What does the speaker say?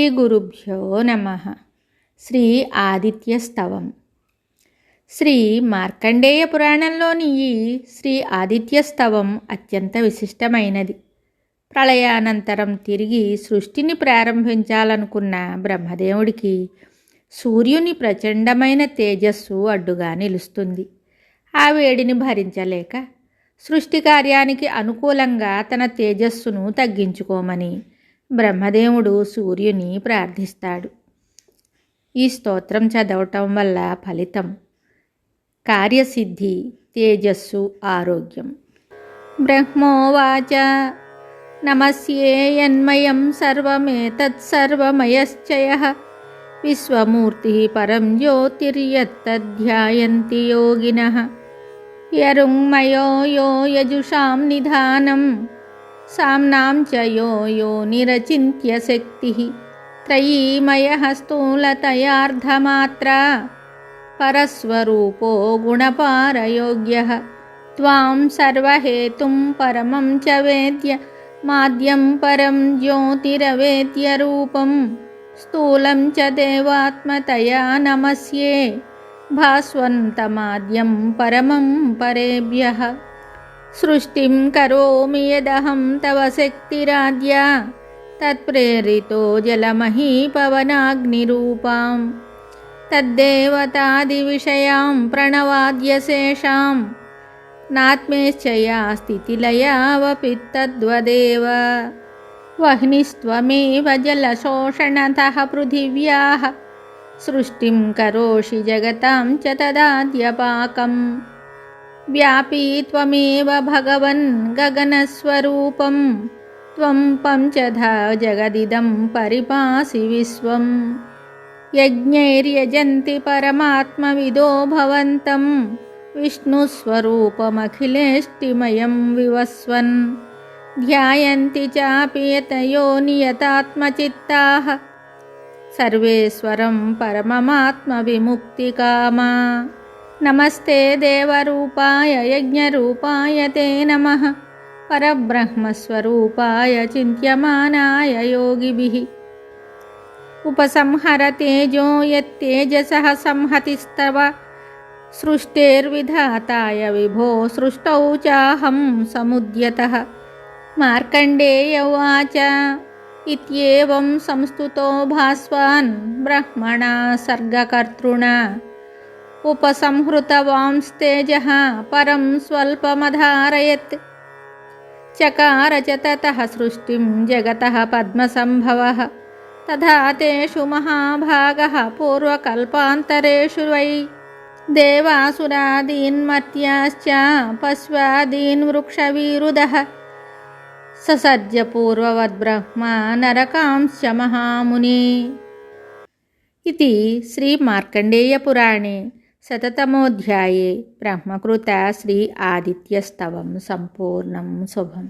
శ్రీగురుభ్యో నమః. శ్రీ ఆదిత్య స్తవం. శ్రీ మార్కండేయ పురాణంలోని ఈ శ్రీ ఆదిత్య స్తవం అత్యంత విశిష్టమైనది. ప్రళయానంతరం తిరిగి సృష్టిని ప్రారంభించాలనుకున్న బ్రహ్మదేవుడికి సూర్యుని ప్రచండమైన తేజస్సు అడ్డుగా నిలుస్తుంది. ఆ వేడిని భరించలేక సృష్టి కార్యానికి అనుకూలంగా తన తేజస్సును తగ్గించుకోమని బ్రహ్మదేవుడు సూర్యుని ప్రార్థిస్తాడు. ఈ స్తోత్రం చదవటం వల్ల ఫలితం కార్యసిద్ధి, తేజస్సు, ఆరోగ్యం. బ్రహ్మోవాచ నమస్యేయన్మయం సర్వమేతత్సర్వమయశ్చయః విశ్వమూర్తి పరం జ్యోతిర్యత్తధ్యాయంతి యోగినః యరుంమయో యో యజుషాం నిధానం సామ్నాం చ యో యోనిరచింత్య శక్తిః త్రయీమయః స్థూలతయార్ధమాత్రా పరస్వరూపో గుణపారయోగ్యః త్వాం సర్వహేతుం పరమం చ వేద్య మాద్యం పరం జ్యోతిరవేద్య రూపం స్థూలం చ దేవాత్మతయా నమస్యే భాస్వంతమాద్యం పరమం పరేభ్యః. సృష్టిం కరోమి యదహం తవ శక్తిరాద్యా తత్ప్రేరితో జలమహీపవనాగ్నిరూపాం తద్దేవతాదివిషయాం ప్రణవాద్యశేషాం నాత్మేశ్చయా స్థితిలయావపి తద్వదేవ. వహ్నిస్త్వమేవ జలశోషణతః పృథివ్యాః సృష్టిం కరోషి జగతాం చ తదాద్యపాకం వ్యాపీ త్వమేవ భగవన్ గగనస్వరూపం త్వం పంచధా జగదిదం పరిపాసి విశ్వం. యజ్ఞైర్యజంతి పరమాత్మవిదో భవంతం విష్ణుస్వరూపమఖిలేష్టిమయం వివస్వన్ ధ్యాయంతి చాపి యతయో నియతాత్మచిత్తాః సర్వేశ్వరం పరమమాత్మవిముక్తికామా. నమస్తే దేవరూపాయ యజ్ఞరూపాయ తే నమః పరబ్రహ్మస్వరూపాయ చింత్యమానాయ యోగిభిః. ఉపసంహర తేజో యత్తేజసః సంహతిస్తవ సృష్టేర్విధాతాయ విభో సృష్టౌ చాహం సముద్యతః. మార్కండేయ ఉవాచ ఇత్యేవం సంస్తుతో భాస్వాన్ బ్రహ్మణా సర్గకర్తృణా ఉపసంహృతవాంస్తేజః పరం స్వల్పమధారయత్ చకార చ తతః సృష్టిం జగతః పద్మసంభవః. తథా తేషు మహాభాగః పూర్వకల్పాంతరేషు వై దేవాసురాదీన్మర్త్యాశ్చ పశ్వాదీన్ వృక్షవీరుదః ససర్జ పూర్వవద్బ్రహ్మా నరకాంశ్చ మహామునే. ఇది శ్రీ మార్కండేయ పురాణే శతతమోధ్యాయే బ్రహ్మకృత శ్రీ ఆదిత్య స్తవం సంపూర్ణం. శుభం.